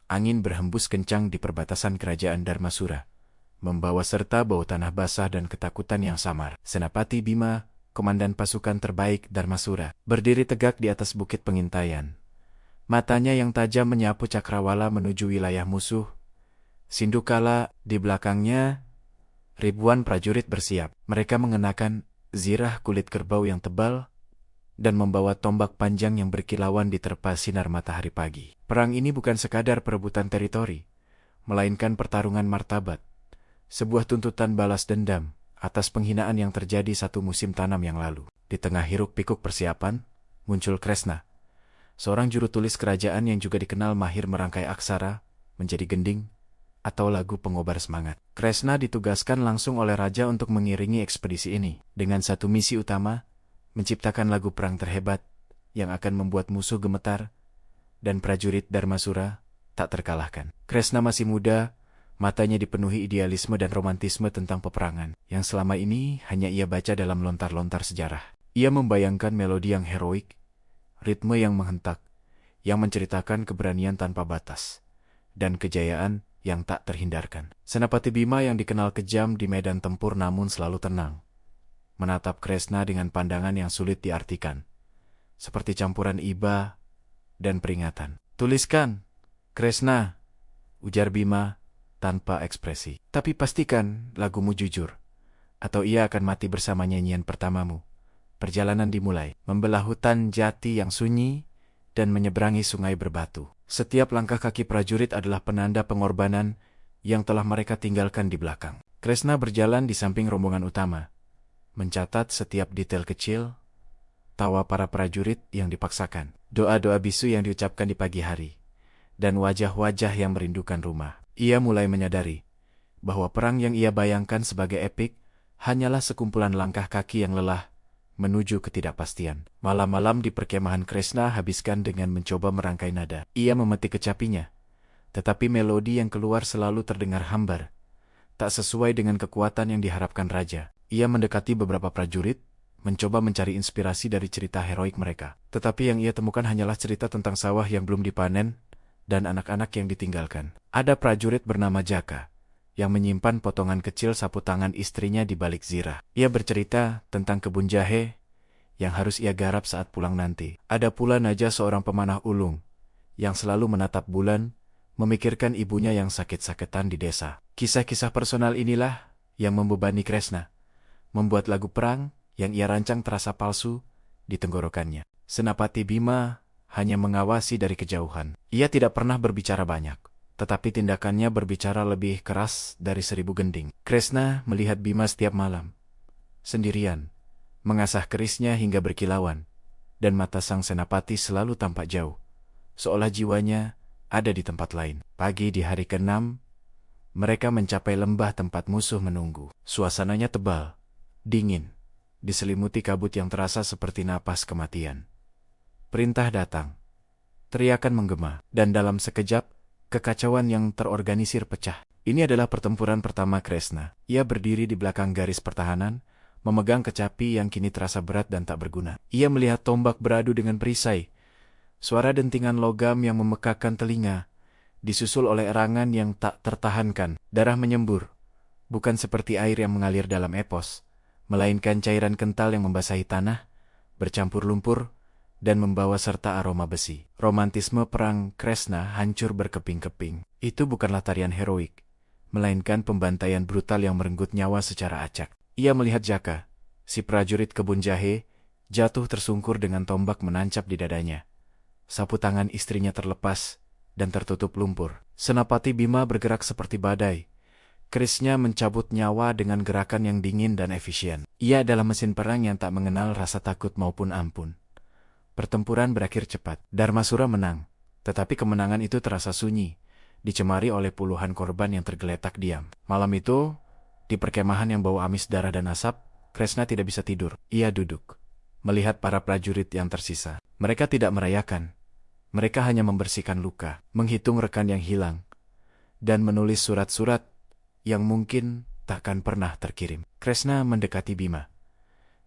Angin berhembus kencang di perbatasan kerajaan Dharmasura, membawa serta bau tanah basah dan ketakutan yang samar. Senapati Bima, komandan pasukan terbaik Dharmasura, berdiri tegak di atas bukit pengintaian. Matanya yang tajam menyapu cakrawala menuju wilayah musuh. Sindukala di belakangnya, ribuan prajurit bersiap. Mereka mengenakan zirah kulit kerbau yang tebal dan membawa tombak panjang yang berkilauan diterpa sinar matahari pagi. Perang ini bukan sekadar perebutan teritori, melainkan pertarungan martabat, sebuah tuntutan balas dendam atas penghinaan yang terjadi satu musim tanam yang lalu. Di tengah hiruk-pikuk persiapan, muncul Kresna, seorang juru tulis kerajaan yang juga dikenal mahir merangkai aksara menjadi gending atau lagu pengobar semangat. Kresna ditugaskan langsung oleh raja untuk mengiringi ekspedisi ini, dengan satu misi utama, menciptakan lagu perang terhebat yang akan membuat musuh gemetar dan prajurit Dharmasura tak terkalahkan. Kresna masih muda, matanya dipenuhi idealisme dan romantisme tentang peperangan, yang selama ini hanya ia baca dalam lontar-lontar sejarah. Ia membayangkan melodi yang heroik, ritme yang menghentak, yang menceritakan keberanian tanpa batas, dan kejayaan yang tak terhindarkan. Senapati Bima yang dikenal kejam di medan tempur namun selalu tenang, menatap Kresna dengan pandangan yang sulit diartikan, seperti campuran iba dan peringatan. "Tuliskan, Kresna," ujar Bima tanpa ekspresi. "Tapi pastikan lagumu jujur, atau ia akan mati bersama nyanyian pertamamu." Perjalanan dimulai, membelah hutan jati yang sunyi dan menyeberangi sungai berbatu. Setiap langkah kaki prajurit adalah penanda pengorbanan yang telah mereka tinggalkan di belakang. Kresna berjalan di samping rombongan utama, mencatat setiap detail kecil, tawa para prajurit yang dipaksakan, doa-doa bisu yang diucapkan di pagi hari, dan wajah-wajah yang merindukan rumah. Ia mulai menyadari bahwa perang yang ia bayangkan sebagai epik hanyalah sekumpulan langkah kaki yang lelah menuju ketidakpastian. Malam-malam di perkemahan Kresna habiskan dengan mencoba merangkai nada. Ia memetik kecapinya, tetapi melodi yang keluar selalu terdengar hambar, tak sesuai dengan kekuatan yang diharapkan raja. Ia mendekati beberapa prajurit, mencoba mencari inspirasi dari cerita heroik mereka. Tetapi yang ia temukan hanyalah cerita tentang sawah yang belum dipanen dan anak-anak yang ditinggalkan. Ada prajurit bernama Jaka, yang menyimpan potongan kecil sapu tangan istrinya di balik zirah. Ia bercerita tentang kebun jahe yang harus ia garap saat pulang nanti. Ada pula Naja, seorang pemanah ulung, yang selalu menatap bulan, memikirkan ibunya yang sakit-sakitan di desa. Kisah-kisah personal inilah yang membebani Kresna, membuat lagu perang yang ia rancang terasa palsu di tenggorokannya. Senapati Bima hanya mengawasi dari kejauhan. Ia tidak pernah berbicara banyak, tetapi tindakannya berbicara lebih keras dari 1000 gending. Kresna melihat Bima setiap malam, sendirian, mengasah kerisnya hingga berkilauan, dan mata sang senapati selalu tampak jauh, seolah jiwanya ada di tempat lain. Pagi di hari ke-6, mereka mencapai lembah tempat musuh menunggu. Suasananya tebal, dingin, diselimuti kabut yang terasa seperti napas kematian. Perintah datang, teriakan menggema, dan dalam sekejap, kekacauan yang terorganisir pecah. Ini adalah pertempuran pertama Kresna. Ia berdiri di belakang garis pertahanan, memegang kecapi yang kini terasa berat dan tak berguna. Ia melihat tombak beradu dengan perisai, suara dentingan logam yang memekakkan telinga, disusul oleh erangan yang tak tertahankan. Darah menyembur, bukan seperti air yang mengalir dalam epos, melainkan cairan kental yang membasahi tanah, bercampur lumpur, dan membawa serta aroma besi. Romantisme perang Kresna hancur berkeping-keping. Itu bukanlah tarian heroik, melainkan pembantaian brutal yang merenggut nyawa secara acak. Ia melihat Jaka, si prajurit kebun jahe, jatuh tersungkur dengan tombak menancap di dadanya. Sapu tangan istrinya terlepas dan tertutup lumpur. Senapati Bima bergerak seperti badai. Kerisnya mencabut nyawa dengan gerakan yang dingin dan efisien. Ia adalah mesin perang yang tak mengenal rasa takut maupun ampun. Pertempuran berakhir cepat. Dharmasura menang, tetapi kemenangan itu terasa sunyi, dicemari oleh puluhan korban yang tergeletak diam. Malam itu, di perkemahan yang bau amis darah dan asap, Kresna tidak bisa tidur. Ia duduk, melihat para prajurit yang tersisa. Mereka tidak merayakan. Mereka hanya membersihkan luka, menghitung rekan yang hilang, dan menulis surat-surat yang mungkin takkan pernah terkirim. Kresna mendekati Bima.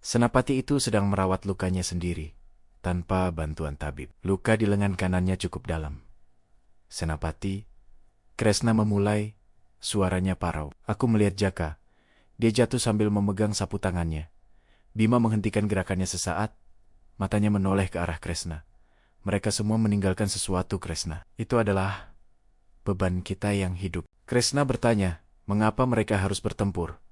Senapati itu sedang merawat lukanya sendiri, tanpa bantuan tabib. Luka di lengan kanannya cukup dalam. Senapati, Kresna memulai, suaranya parau. Aku melihat Jaka. Dia jatuh sambil memegang sapu tangannya. Bima menghentikan gerakannya sesaat, matanya menoleh ke arah Kresna. Mereka semua meninggalkan sesuatu, Kresna. Itu adalah beban kita yang hidup. Kresna bertanya, mengapa mereka harus bertempur,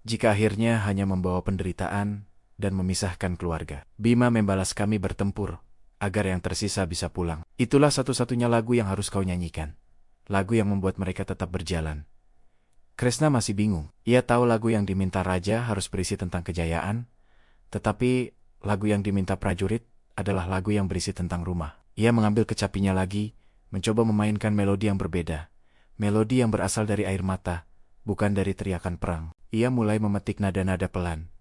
jika akhirnya hanya membawa penderitaan dan memisahkan keluarga. Bima membalas, kami bertempur agar yang tersisa bisa pulang. Itulah satu-satunya lagu yang harus kau nyanyikan. Lagu yang membuat mereka tetap berjalan. Kresna masih bingung. Ia tahu lagu yang diminta raja harus berisi tentang kejayaan, tetapi lagu yang diminta prajurit adalah lagu yang berisi tentang rumah. Ia mengambil kecapinya lagi, mencoba memainkan melodi yang berbeda. Melodi yang berasal dari air mata, bukan dari teriakan perang. Ia mulai memetik nada-nada pelan,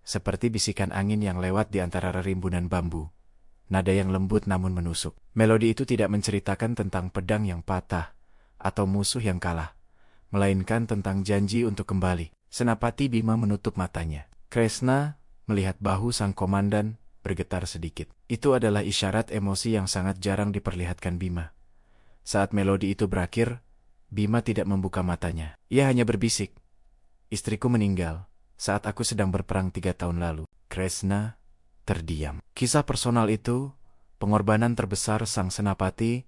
seperti bisikan angin yang lewat di antara rerimbunan bambu. Nada yang lembut namun menusuk. Melodi itu tidak menceritakan tentang pedang yang patah atau musuh yang kalah, melainkan tentang janji untuk kembali. Senapati Bima menutup matanya. Kresna melihat bahu sang komandan bergetar sedikit. Itu adalah isyarat emosi yang sangat jarang diperlihatkan Bima. Saat melodi itu berakhir, Bima tidak membuka matanya. Ia hanya berbisik, istriku meninggal saat aku sedang berperang 3 tahun lalu. Kresna terdiam. Kisah personal itu, pengorbanan terbesar sang senapati,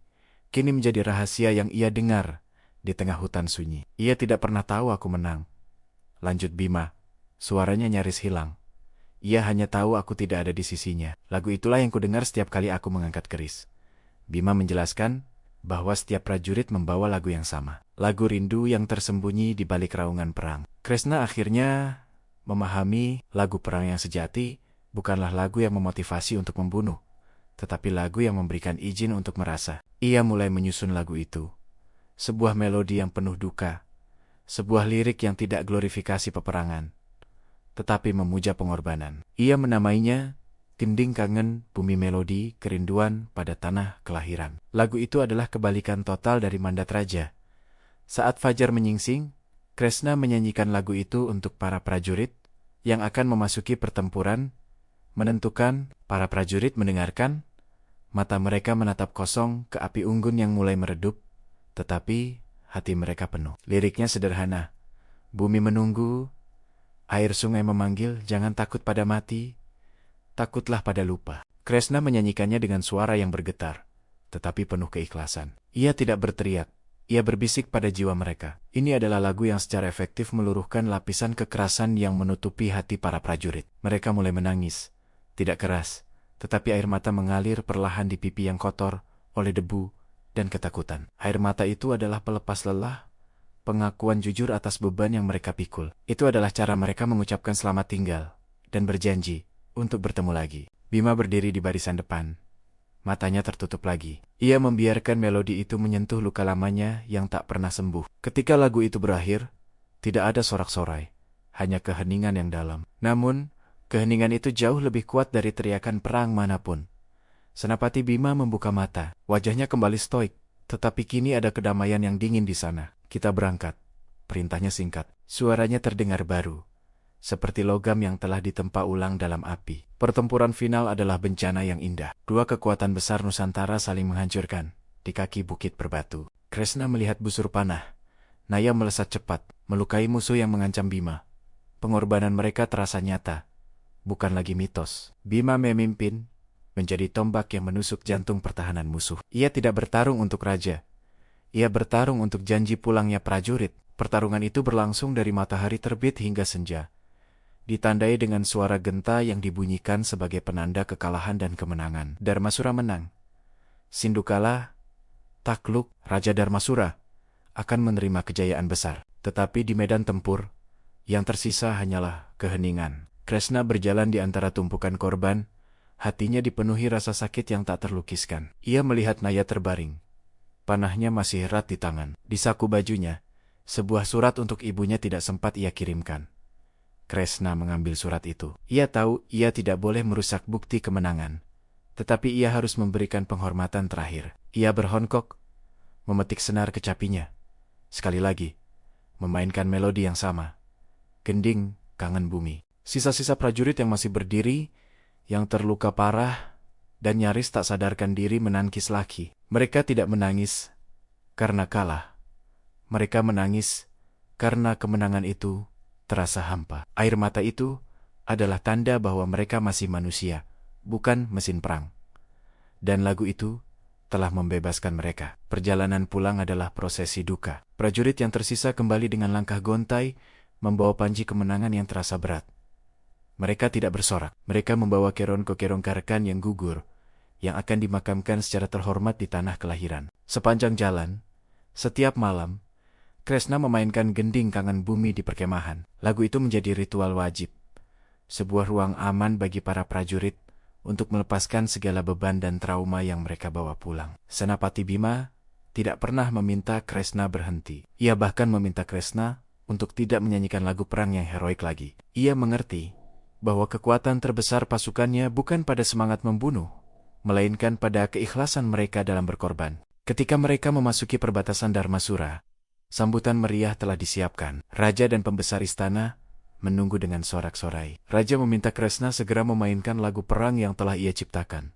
kini menjadi rahasia yang ia dengar di tengah hutan sunyi. Ia tidak pernah tahu aku menang, lanjut Bima. Suaranya nyaris hilang. Ia hanya tahu aku tidak ada di sisinya. Lagu itulah yang kudengar setiap kali aku mengangkat keris. Bima menjelaskan bahwa setiap prajurit membawa lagu yang sama. Lagu rindu yang tersembunyi di balik raungan perang. Kresna akhirnya memahami lagu perang yang sejati bukanlah lagu yang memotivasi untuk membunuh, tetapi lagu yang memberikan izin untuk merasa. Ia mulai menyusun lagu itu. Sebuah melodi yang penuh duka. Sebuah lirik yang tidak glorifikasi peperangan, tetapi memuja pengorbanan. Ia menamainya Gending Kangen Bumi Melodi Kerinduan pada Tanah Kelahiran. Lagu itu adalah kebalikan total dari mandat raja. Saat fajar menyingsing, Kresna menyanyikan lagu itu untuk para prajurit yang akan memasuki pertempuran, menentukan. Para prajurit mendengarkan, mata mereka menatap kosong ke api unggun yang mulai meredup, tetapi hati mereka penuh. Liriknya sederhana. Bumi menunggu, air sungai memanggil, jangan takut pada mati, takutlah pada lupa. Kresna menyanyikannya dengan suara yang bergetar, tetapi penuh keikhlasan. Ia tidak berteriak, ia berbisik pada jiwa mereka. Ini adalah lagu yang secara efektif meluruhkan lapisan kekerasan yang menutupi hati para prajurit. Mereka mulai menangis, tidak keras, tetapi air mata mengalir perlahan di pipi yang kotor oleh debu dan ketakutan. Air mata itu adalah pelepas lelah, pengakuan jujur atas beban yang mereka pikul. Itu adalah cara mereka mengucapkan selamat tinggal dan berjanji untuk bertemu lagi. Bima berdiri di barisan depan. Matanya tertutup lagi. Ia membiarkan melodi itu menyentuh luka lamanya yang tak pernah sembuh. Ketika lagu itu berakhir, tidak ada sorak-sorai, hanya keheningan yang dalam. Namun, keheningan itu jauh lebih kuat dari teriakan perang manapun. Senapati Bima membuka mata. Wajahnya kembali stoik, tetapi kini ada kedamaian yang dingin di sana. Kita berangkat. Perintahnya singkat. Suaranya terdengar baru, seperti logam yang telah ditempa ulang dalam api. Pertempuran final adalah bencana yang indah. Dua kekuatan besar Nusantara saling menghancurkan di kaki bukit berbatu. Kresna melihat busur panah. Naya melesat cepat, melukai musuh yang mengancam Bima. Pengorbanan mereka terasa nyata, bukan lagi mitos. Bima memimpin, menjadi tombak yang menusuk jantung pertahanan musuh. Ia tidak bertarung untuk raja. Ia bertarung untuk janji pulangnya prajurit. Pertarungan itu berlangsung dari matahari terbit hingga senja, ditandai dengan suara genta yang dibunyikan sebagai penanda kekalahan dan kemenangan. Darmasura menang. Sindu kalah, takluk. Raja Darmasura akan menerima kejayaan besar. Tetapi di medan tempur, yang tersisa hanyalah keheningan. Kresna berjalan di antara tumpukan korban, hatinya dipenuhi rasa sakit yang tak terlukiskan. Ia melihat Naya terbaring. Panahnya masih erat di tangan. Di saku bajunya, sebuah surat untuk ibunya tidak sempat ia kirimkan. Kresna mengambil surat itu. Ia tahu ia tidak boleh merusak bukti kemenangan, tetapi ia harus memberikan penghormatan terakhir. Ia berhongkok, memetik senar kecapinya. Sekali lagi, memainkan melodi yang sama. Gending Kangen Bumi. Sisa-sisa prajurit yang masih berdiri, yang terluka parah dan nyaris tak sadarkan diri menangkis laki. Mereka tidak menangis karena kalah. Mereka menangis karena kemenangan itu terasa hampa. Air mata itu adalah tanda bahwa mereka masih manusia, bukan mesin perang. Dan lagu itu telah membebaskan mereka. Perjalanan pulang adalah prosesi duka. Prajurit yang tersisa kembali dengan langkah gontai, membawa panji kemenangan yang terasa berat. Mereka tidak bersorak. Mereka membawa kerong-kerong rekan yang gugur, yang akan dimakamkan secara terhormat di tanah kelahiran. Sepanjang jalan, setiap malam, Kresna memainkan gending kangen bumi di perkemahan. Lagu itu menjadi ritual wajib, sebuah ruang aman bagi para prajurit untuk melepaskan segala beban dan trauma yang mereka bawa pulang. Senapati Bima tidak pernah meminta Kresna berhenti. Ia bahkan meminta Kresna untuk tidak menyanyikan lagu perang yang heroik lagi. Ia mengerti bahwa kekuatan terbesar pasukannya bukan pada semangat membunuh, melainkan pada keikhlasan mereka dalam berkorban. Ketika mereka memasuki perbatasan Dharmasura, sambutan meriah telah disiapkan. Raja dan pembesar istana menunggu dengan sorak-sorai. Raja meminta Kresna segera memainkan lagu perang yang telah ia ciptakan.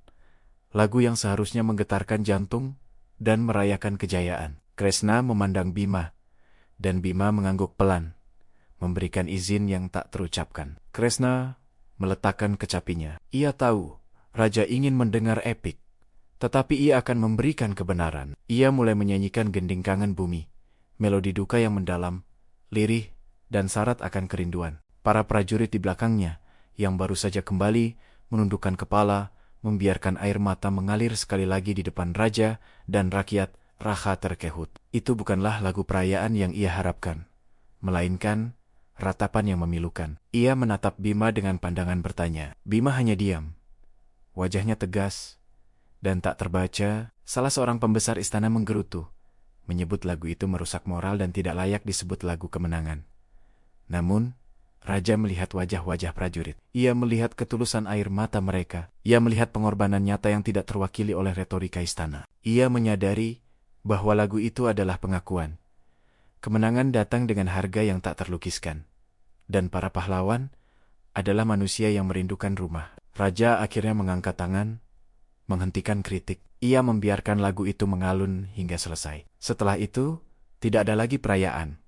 Lagu yang seharusnya menggetarkan jantung dan merayakan kejayaan. Kresna memandang Bima, dan Bima mengangguk pelan, memberikan izin yang tak terucapkan. Kresna meletakkan kecapinya. Ia tahu Raja ingin mendengar epik, tetapi ia akan memberikan kebenaran. Ia mulai menyanyikan gending kangen bumi, melodi duka yang mendalam, lirih, dan syarat akan kerinduan. Para prajurit di belakangnya, yang baru saja kembali, menundukkan kepala, membiarkan air mata mengalir sekali lagi di depan raja dan rakyat. Raha terkehut. Itu bukanlah lagu perayaan yang ia harapkan, melainkan ratapan yang memilukan. Ia menatap Bima dengan pandangan bertanya. Bima hanya diam. Wajahnya tegas dan tak terbaca. Salah seorang pembesar istana menggerutu, menyebut lagu itu merusak moral dan tidak layak disebut lagu kemenangan. Namun, Raja melihat wajah-wajah prajurit. Ia melihat ketulusan air mata mereka. Ia melihat pengorbanan nyata yang tidak terwakili oleh retorika istana. Ia menyadari bahwa lagu itu adalah pengakuan. Kemenangan datang dengan harga yang tak terlukiskan. Dan para pahlawan adalah manusia yang merindukan rumah. Raja akhirnya mengangkat tangan, menghentikan kritik. Ia membiarkan lagu itu mengalun hingga selesai. Setelah itu, tidak ada lagi perayaan.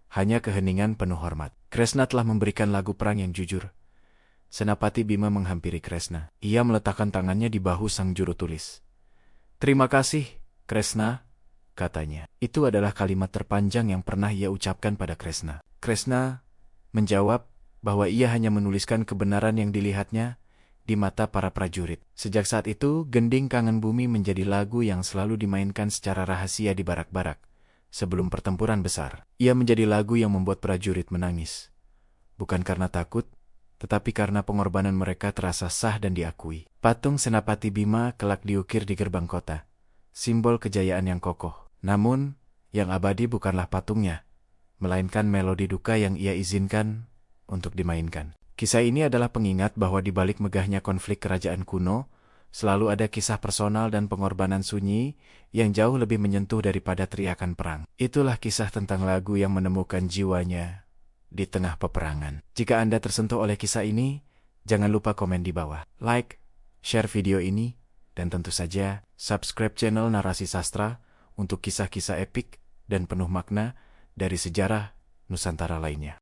Hanya keheningan penuh hormat. Kresna telah memberikan lagu perang yang jujur. Senapati Bima menghampiri Kresna. Ia meletakkan tangannya di bahu sang juru tulis. Terima kasih, Kresna, katanya. Itu adalah kalimat terpanjang yang pernah ia ucapkan pada Kresna. Kresna menjawab bahwa ia hanya menuliskan kebenaran yang dilihatnya di mata para prajurit. Sejak saat itu, gending kangen bumi menjadi lagu yang selalu dimainkan secara rahasia di barak-barak sebelum pertempuran besar. Ia menjadi lagu yang membuat prajurit menangis. Bukan karena takut, tetapi karena pengorbanan mereka terasa sah dan diakui. Patung Senapati Bima kelak diukir di gerbang kota, simbol kejayaan yang kokoh. Namun, yang abadi bukanlah patungnya, melainkan melodi duka yang ia izinkan untuk dimainkan. Kisah ini adalah pengingat bahwa di balik megahnya konflik kerajaan kuno, selalu ada kisah personal dan pengorbanan sunyi yang jauh lebih menyentuh daripada teriakan perang. Itulah kisah tentang lagu yang menemukan jiwanya di tengah peperangan. Jika Anda tersentuh oleh kisah ini, jangan lupa komen di bawah. Like, share video ini, dan tentu saja subscribe channel Narasi Sastra untuk kisah-kisah epik dan penuh makna dari sejarah Nusantara lainnya.